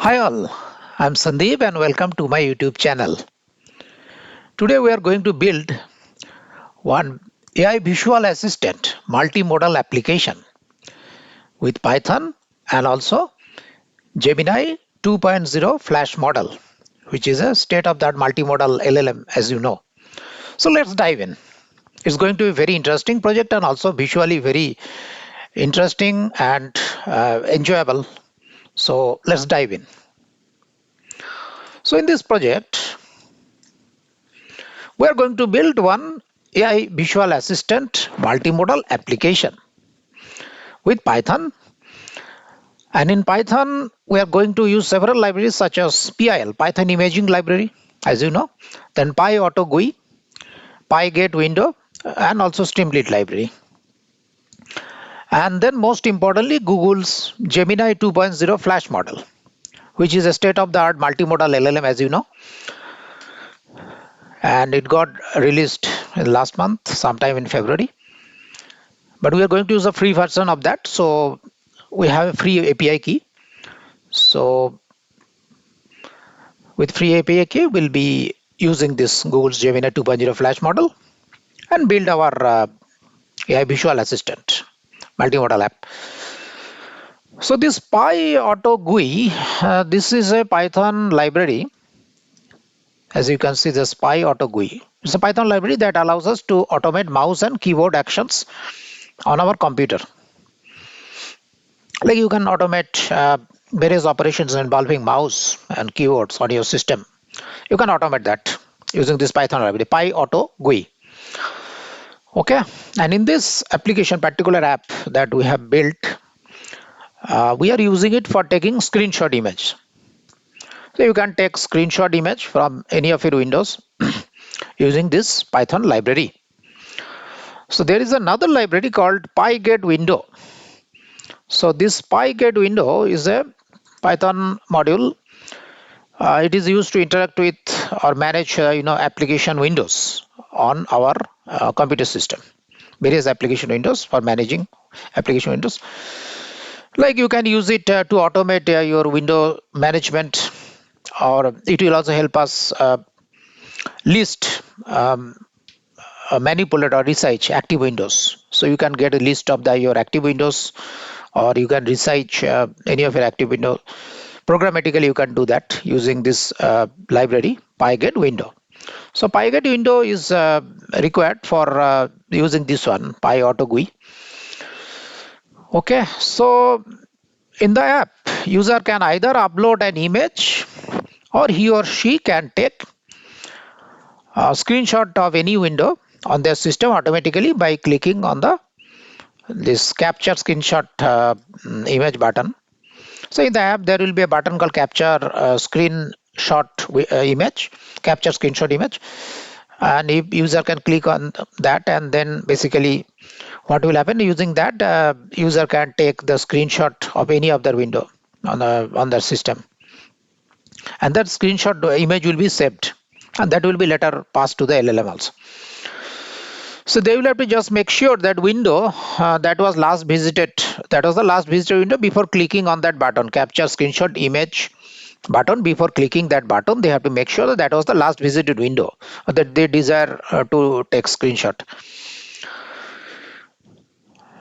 Hi all, I'm Sandeep and welcome to my YouTube channel. Today we are going to build one AI Visual Assistant Multimodal application with Python and also Gemini 2.0 Flash model, which is a state-of-the-art multimodal LLM as you know. So let's dive in. It's going to be a very interesting project and also visually very interesting and enjoyable. So let's dive in. So in this project, we are going to build one AI Visual Assistant multimodal application with Python. And in Python, we are going to use several libraries such as PIL, Python Imaging Library, as you know, then pyautogui, pygetwindow, and also streamlit library. And then most importantly, Google's Gemini 2.0 Flash model, which is a state-of-the-art multimodal LLM, as you know. And it got released last month, sometime in February. But we are going to use a free version of that. So we have a free API key. So with free API key, we'll be using this Google's Gemini 2.0 Flash model and build our AI Visual Assistant multimodal app. So this pyautogui, this is a Python library. As you can see, this pyautogui. It's a Python library that allows us to automate mouse and keyboard actions on our computer. Like you can automate various operations involving mouse and keyboards on your system. You can automate that using this Python library, pyautogui. Okay, and in this application, particular app that we have built, we are using it for taking screenshot image. So you can take screenshot image from any of your windows using this Python library. So there is another library called pygetwindow. So this pygetwindow is a Python module. It is used to interact with or manage application windows on our computer system. Various application windows for managing application windows. Like you can use it to automate your window management, or it will also help us list, manipulate or resize active windows. So you can get a list of your active windows, or you can resize any of your active windows. Programmatically, you can do that using this library pygetwindow. So pygetwindow is required for using this one pyautogui. Okay, so in the app, user can either upload an image or he or she can take a screenshot of any window on their system automatically by clicking on this capture screenshot image button. So in the app, there will be a button called capture screenshot image, capture screenshot image. And if user can click on that, and then basically what will happen using that, user can take the screenshot of any of their window on their system, and that screenshot image will be saved, and that will be later passed to the LLM also. So they will have to just make sure that window that was the last visited window before clicking on that button, capture screenshot image button. Before clicking that button, they have to make sure that that was the last visited window that they desire to take screenshot.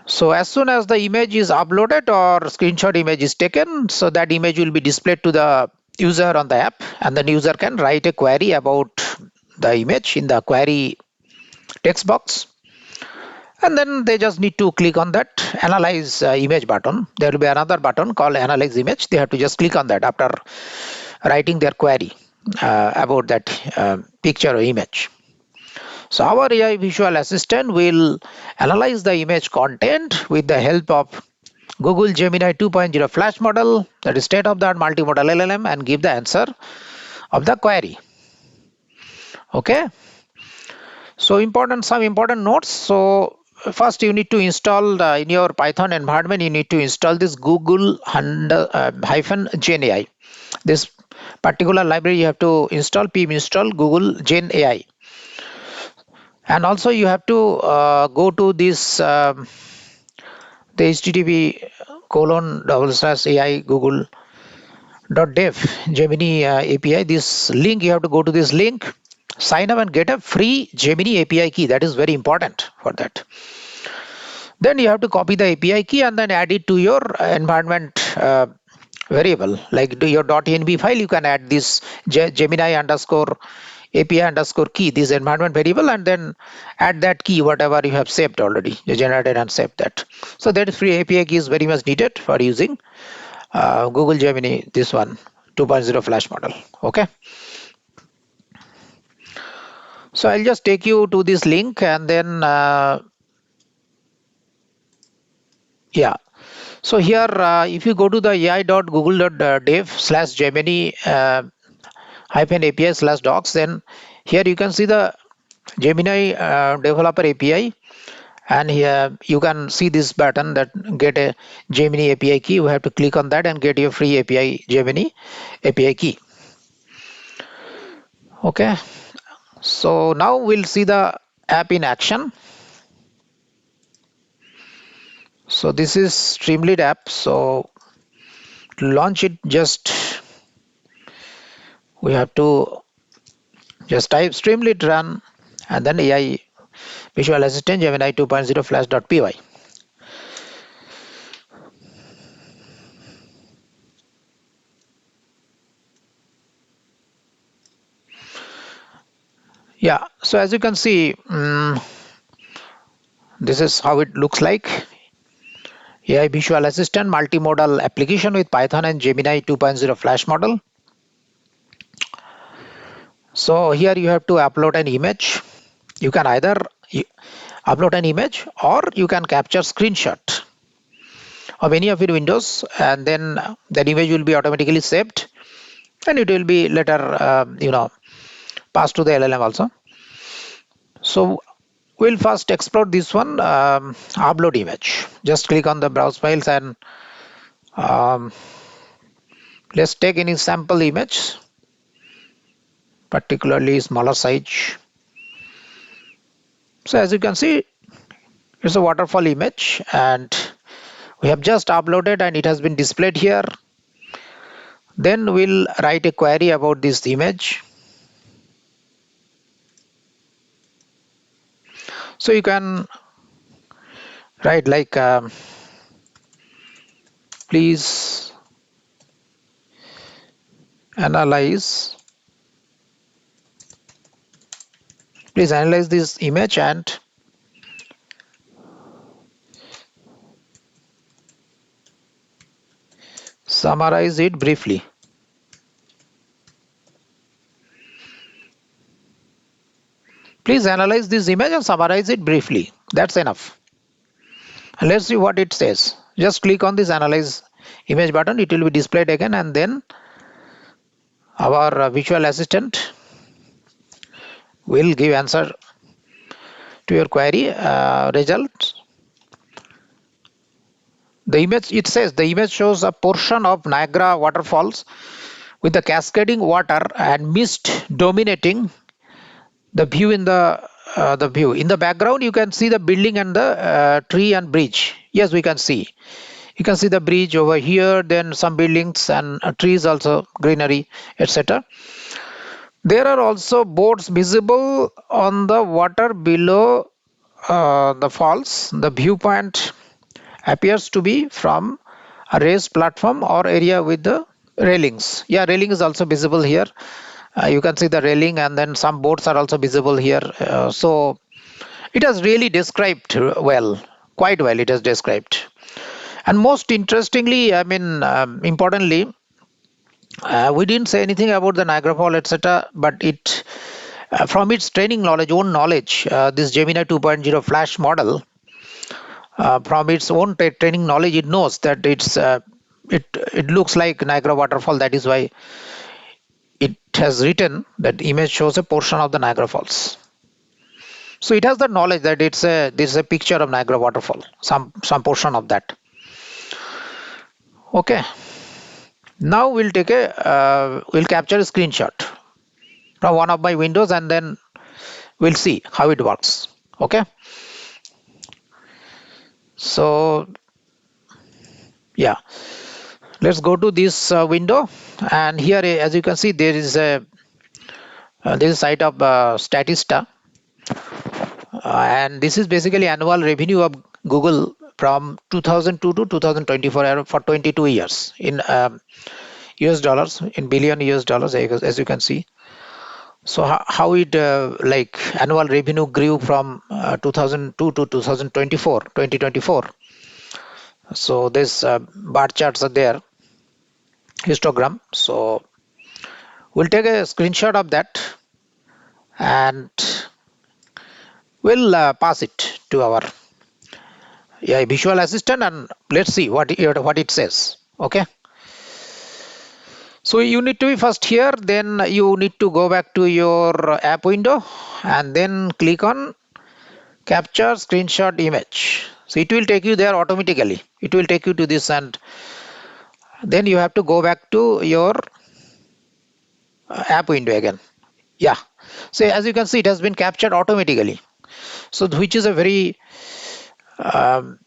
So as soon as the image is uploaded or screenshot image is taken, so that image will be displayed to the user on the app, and then user can write a query about the image in the query text box, and then they just need to click on that analyze image button. There will be another button called analyze image. They have to just click on that after writing their query about that picture or image. So our AI Visual Assistant will analyze the image content with the help of Google Gemini 2.0 Flash model, that is state-of-the-art multimodal LLM, and give the answer of the query. Okay. So some important notes. So first you need to install in your Python environment, you need to install this Google hyphen Gen AI. This particular library you have to install pim install Google Gen AI. And also you have to go to this the http:// AI Google .dev Gemini API. This link, you have to go to this link, sign up and get a free Gemini API key. That is very important for that. Then you have to copy the API key and then add it to your environment variable. Like to your .env file, you can add this Gemini underscore API underscore key, this environment variable, and then add that key whatever you have saved already. You generated and saved that. So that free API key is very much needed for using Google Gemini, this one 2.0 flash model. Okay. So I'll just take you to this link and then yeah. So here, if you go to the ai.google.dev/Gemini -API/docs, then here you can see the Gemini developer API, and here you can see this button that get a Gemini API key. You have to click on that and get your free API Gemini API key. Okay. So now we'll see the app in action. So this is Streamlit app. So to launch it, just we have to just type Streamlit run and then AI Visual Assistant Gemini 2.0 flash.py. Yeah, so as you can see, this is how it looks like. AI Visual Assistant Multimodal application with Python and Gemini 2.0 flash model. So here you have to upload an image. You can either upload an image or you can capture screenshot of any of your windows, and then that image will be automatically saved and it will be later passed to the LLM also. So we'll first explore this one, upload image. Just click on the browse files and um, let's take any sample image, particularly smaller size. So as you can see, it's a waterfall image and we have just uploaded and it has been displayed here. Then we'll write a query about this image. So you can write like please analyze this image and summarize it briefly. Please analyze this image and summarize it briefly. That's enough. And let's see what it says. Just click on this analyze image button. It will be displayed again, and then our visual assistant will give answer to your query results. The image, it says the image shows a portion of Niagara waterfalls with the cascading water and mist dominating the view in the view. In the background, you can see the building and the tree and bridge. Yes, we can see. You can see the bridge over here, then some buildings and trees also, greenery, etc. There are also boats visible on the water below the falls. The viewpoint appears to be from a raised platform or area with the railings. Yeah, railing is also visible here. You can see the railing, and then some boats are also visible here. So it has really described well, quite well it has described. And most interestingly, I mean, importantly, we didn't say anything about the Niagara Fall, etc. But it, from its training knowledge, own knowledge, this Gemini 2.0 flash model, from its own training knowledge, it knows that it looks like Niagara waterfall. That is why it has written that image shows a portion of the Niagara Falls. So it has the knowledge that this is a picture of Niagara waterfall, some portion of that. Okay. Now we'll we'll capture a screenshot from one of my windows and then we'll see how it works. Okay. So yeah. Let's go to this window, and here as you can see there is a site of Statista, and this is basically annual revenue of Google from 2002 to 2024 for 22 years in US dollars, in billion US dollars, as you can see. So how it like annual revenue grew from 2002 to 2024. So this bar charts are there, histogram. So we'll take a screenshot of that and we'll pass it to our AI Visual Assistant, and let's see what it says. Okay. So you need to be first here, then you need to go back to your app window and then click on capture screenshot image. So it will take you there automatically. It will take you to this, and then you have to go back to your app window again. Yeah. So as you can see, it has been captured automatically. So which is a very um,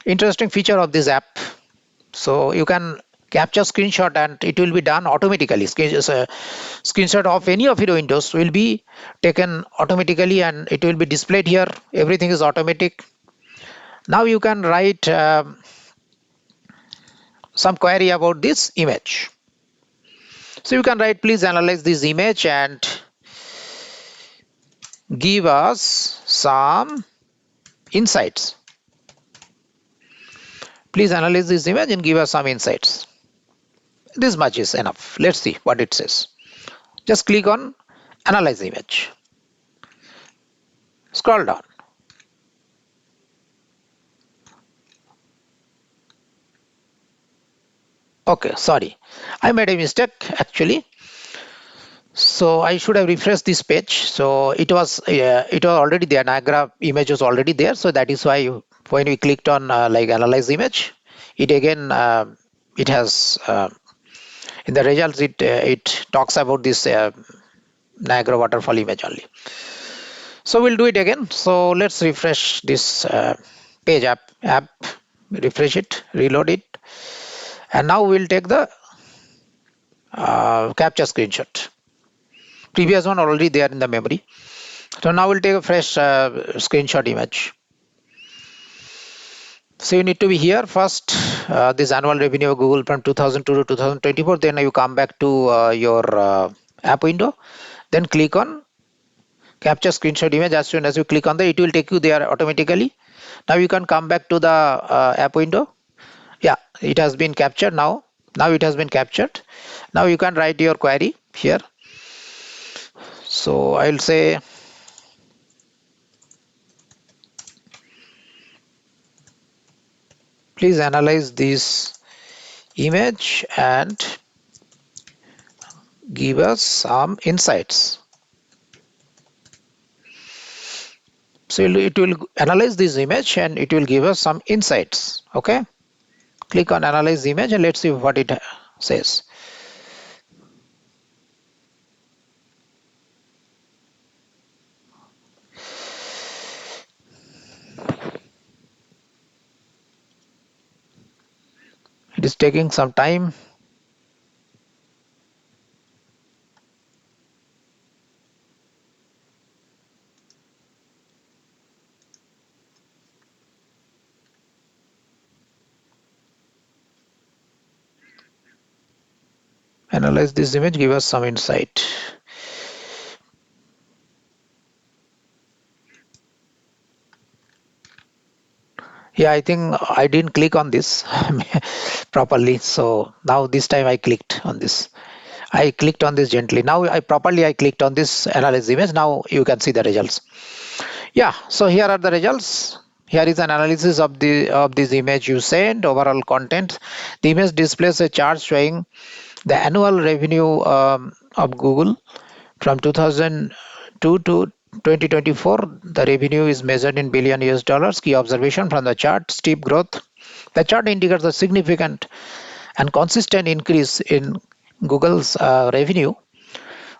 interesting feature of this app. So you can capture screenshot and it will be done automatically. Screenshot of any of your windows will be taken automatically and it will be displayed here. Everything is automatic. Now you can write some query about this image. So you can write, please analyze this image and give us some insights. Please analyze this image and give us some insights. This much is enough. Let's see what it says. Just click on analyze image. Scroll down. Okay, sorry. I made a mistake actually. So I should have refreshed this page. So it was already there. Niagara image was already there. So that is why when we clicked on like analyze image, it again it has in the results it talks about this Niagara waterfall image only. So we'll do it again. So let's refresh this page app, refresh it, reload it, and now we'll take the capture screenshot. Previous one already there in the memory. So now we'll take a fresh screenshot image. So you need to be here first, this annual revenue of Google from 2002 to 2024. Then you come back to your app window. Then click on capture screenshot image. As soon as you click on that, it will take you there automatically. Now you can come back to the app window. Yeah, it has been captured now. Now it has been captured. Now you can write your query here. So I'll say please analyze this image and give us some insights. So it will analyze this image and it will give us some insights. Okay, click on analyze image and let's see what it says. It is taking some time. Analyze this image, give us some insight. Yeah, I think I didn't click on this properly. So now this time I clicked on this. I clicked on this gently. Now I clicked on this analyze image. Now you can see the results. Yeah, so here are the results. Here is an analysis of this image you sent. Overall content. The image displays a chart showing the annual revenue of Google from 2002 to 2024. The revenue is measured in billion US dollars. Key observation from the chart: steep growth. The chart indicates a significant and consistent increase in Google's revenue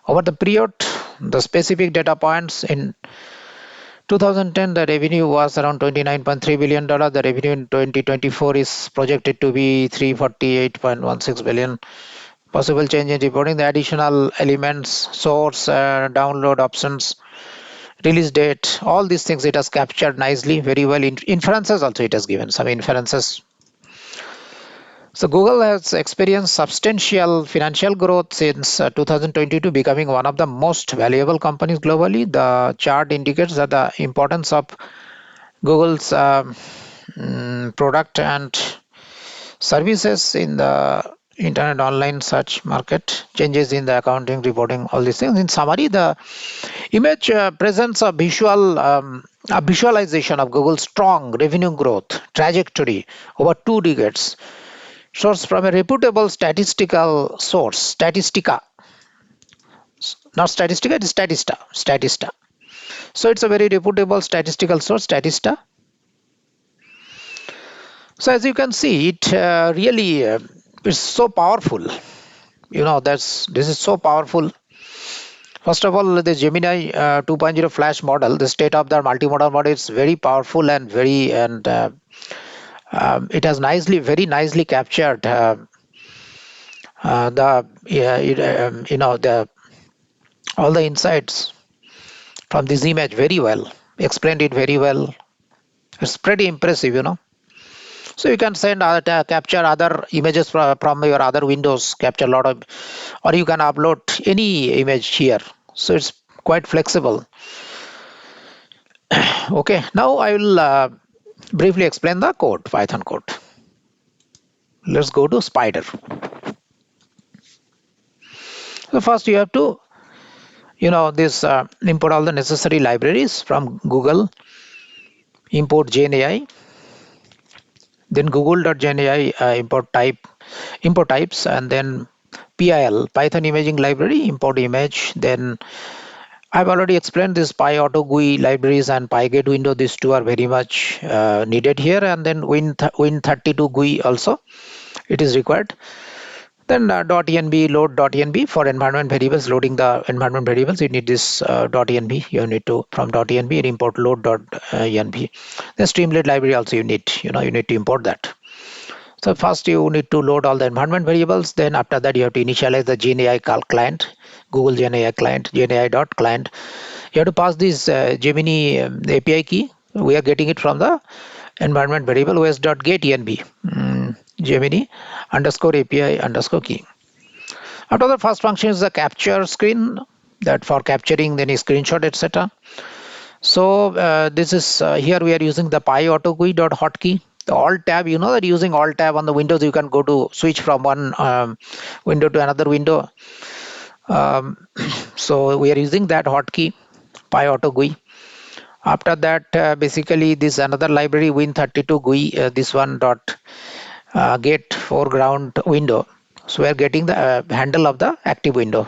over the period. The specific data points in 2010, the revenue was around $29.3 billion. The revenue in 2024 is projected to be $348.16 billion. Possible change in reporting, the additional elements, source, download options, release date, all these things it has captured nicely, very well. Inferences also it has given some inferences. So Google has experienced substantial financial growth since 2022, becoming one of the most valuable companies globally. The chart indicates that the importance of Google's product and services in the internet online search market, changes in the accounting, reporting, all these things. In summary, the image presents a visualization of Google's strong revenue growth trajectory over 2 decades, sourced from a reputable statistical source, Statistica. Not Statistica, it is Statista. So it's a very reputable statistical source, Statista. So as you can see, it really is so powerful. This is so powerful. First of all, the Gemini 2.0 Flash model, the state-of-the-art multimodal model, is very powerful and it has very nicely captured the all the insights from this image very well, explained it very well. It's pretty impressive. So you can capture other images from your other windows, capture a lot of, or you can upload any image here. So it's quite flexible. Okay, now I will briefly explain the code, Python code. Let's go to Spider. So first you have to, import all the necessary libraries from Google, import GenAI, then google.genai import types, and then PIL, Python imaging library, import image. Then I've already explained this pyautogui libraries and pygetwindow. These two are very much needed here, and then win32 GUI also it is required. Then .env, load.env for environment variables, loading the environment variables. You need this .env. You need to from .env import load.env. The streamlit library also you need. You need to import that. So first you need to load all the environment variables. Then after that you have to initialize the GenAI client, Google GenAI client, GenAI.client. You have to pass this Gemini API key. We are getting it from the environment variable os.getEnv. Gemini underscore API underscore key. After the first function is the capture screen, that for capturing any screenshot, etc. So this is here we are using the pyautogui.hotkey. The alt tab, that using alt tab on the Windows, you can go to switch from one window to another window. So we are using that hotkey, pyautogui. After that, basically this another library win32 GUI, this one dot get foreground window. So we are getting the handle of the active window.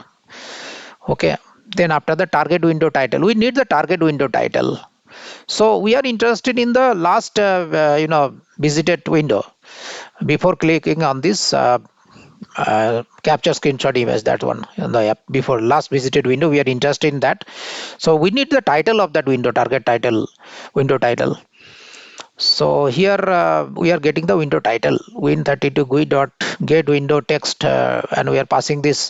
Okay. Then after the target window title, we need the target window title. So we are interested in the last visited window. Before clicking on this capture screenshot image, that one in the app, before last visited window, we are interested in that. So we need the title of that window, target title, window title. So here we are getting the window title, win32 GUI dot get window text, and we are passing this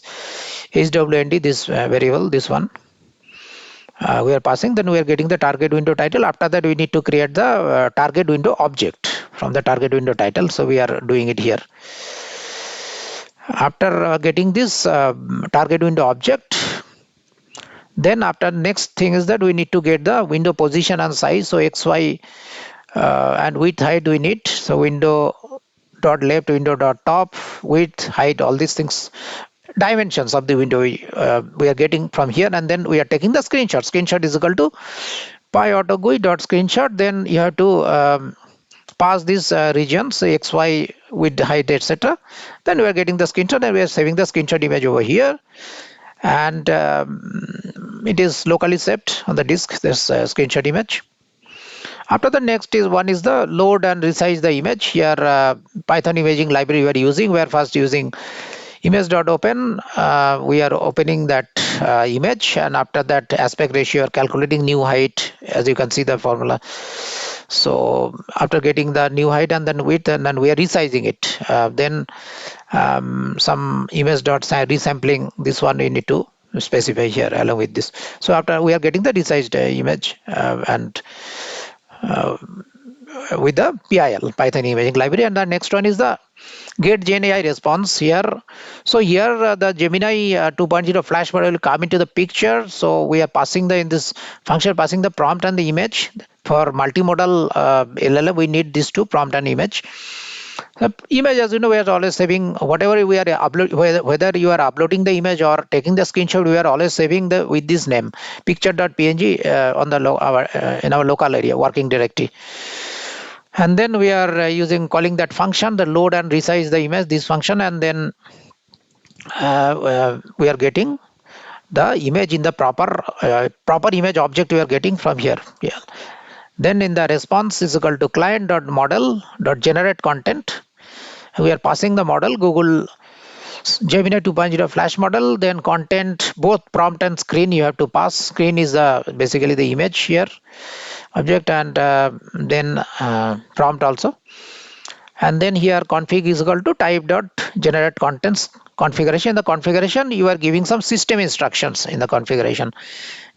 hwnd, this variable, this one. We are passing, then we are getting the target window title. After that we need to create the target window object from the target window title. So we are doing it here. After getting this target window object, then after next thing is that we need to get the window position and size. So XY and width, height we need. So window dot left, window dot top, width, height, all these things, dimensions of the window we are getting from here, and then we are taking the screenshot. Screenshot is equal to pyautogui dot screenshot. Then you have to pass these regions, XY, width, height, etc. Then we are getting the screenshot, and we are saving the screenshot image over here, and it is locally saved on the disk, this screenshot image. After the next is one is the load and resize the image. Here Python imaging library we are using. We are first using image.open. We are opening that image, and after that aspect ratio, calculating new height, as you can see the formula. So after getting the new height and then width, and then we are resizing it. Then some image dot resampling, this one we need to specify here along with this. So after we are getting the resized image and with the PIL, Python imaging library. And the next one is the get Gen AI response here. So here the Gemini 2.0 flash model will come into the picture. So we are passing in this function, passing the prompt and the image. For multimodal LLM, we need these two, prompt and image. The image, as you know, we are always saving whatever we are upload, whether you are uploading the image or taking the screenshot, we are always saving the with this name picture.png on the in our local area working directory. And then we are calling that function, the load and resize the image, this function, and then we are getting the image in the proper image object we are getting from here. Yeah. Then in the response is equal to client.model.generate content. We are passing the model Google Gemini 2.0 flash model. Then content, both prompt and screen you have to pass. Screen is basically the image here object, and then prompt also. And then here config is equal to type dot generate contents configuration. The configuration, you are giving some system instructions in the configuration.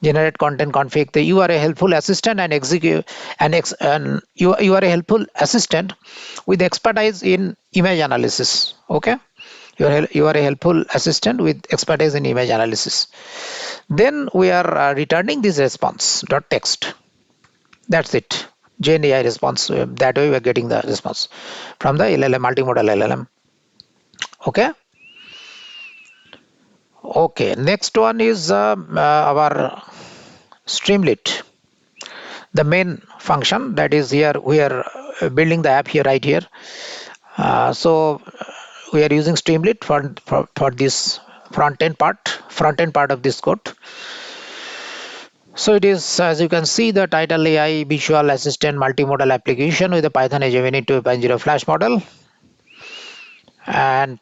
Generate content config. You are a helpful assistant and execute and you are a helpful assistant with expertise in image analysis. Okay, you are a helpful assistant with expertise in image analysis. Then we are returning this response dot text. That's it. Gen AI response. That way we are getting the response from the LLM, multimodal LLM. Okay. Okay. Next one is our streamlit, the main function that is here. We are building the app here, right here. So we are using streamlit for this front end part of this code. So it is, as you can see, the title AI Visual Assistant Multimodal application with the Python Gemini 2.0 flash model. And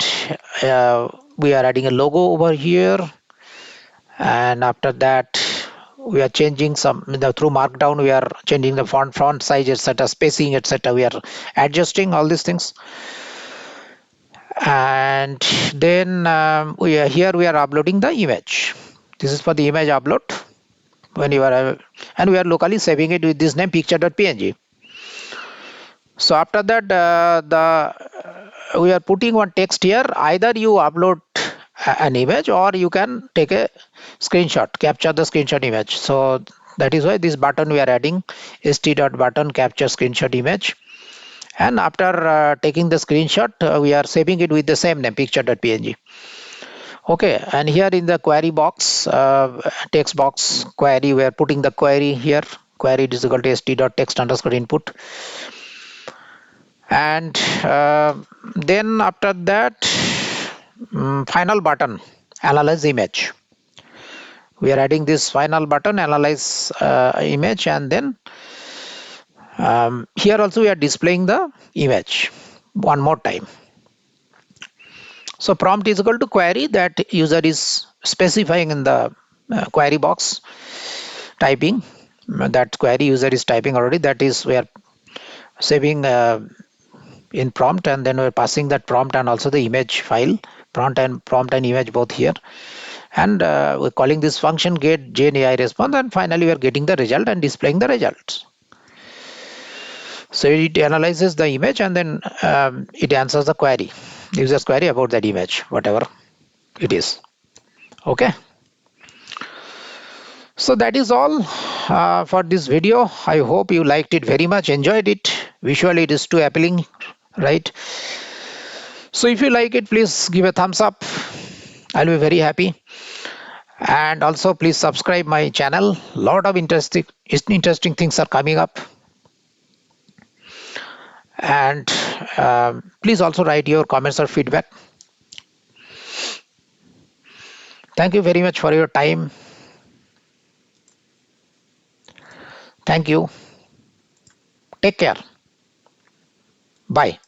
we are adding a logo over here. And after that, we are changing through markdown, we are changing the font size, etc., spacing, etc. We are adjusting all these things. And then we are uploading the image. This is for the image upload. When you are and we are locally saving it with this name picture.png. So after that, we are putting one text here. Either you upload an image or you can take a screenshot, capture the screenshot image. So that is why this button we are adding, st.button capture screenshot image. And after taking the screenshot, we are saving it with the same name picture.png. Okay, and here in the query box, text box query, we are putting the query here. Query is equal to st.text underscore input. And then after that, final button, analyze image. We are adding this final button, analyze image, and then here also we are displaying the image one more time. So prompt is equal to query that user is specifying in the query box, typing that query user is typing already. That is, we are saving in prompt, and then we're passing that prompt and also the image file, prompt and image both here. And we're calling this function get Gen AI response, and finally we are getting the result and displaying the results. So it analyzes the image and then it answers the query, user's query about that image, whatever it is. Okay. So that is all for this video. I hope you liked it very much, enjoyed it. Visually it is too appealing, right? So if you like it, please give a thumbs up. I'll be very happy. And also please subscribe my channel. Lot of interesting things are coming up. And please also write your comments or feedback. Thank you very much for your time. Thank you. Take care. Bye.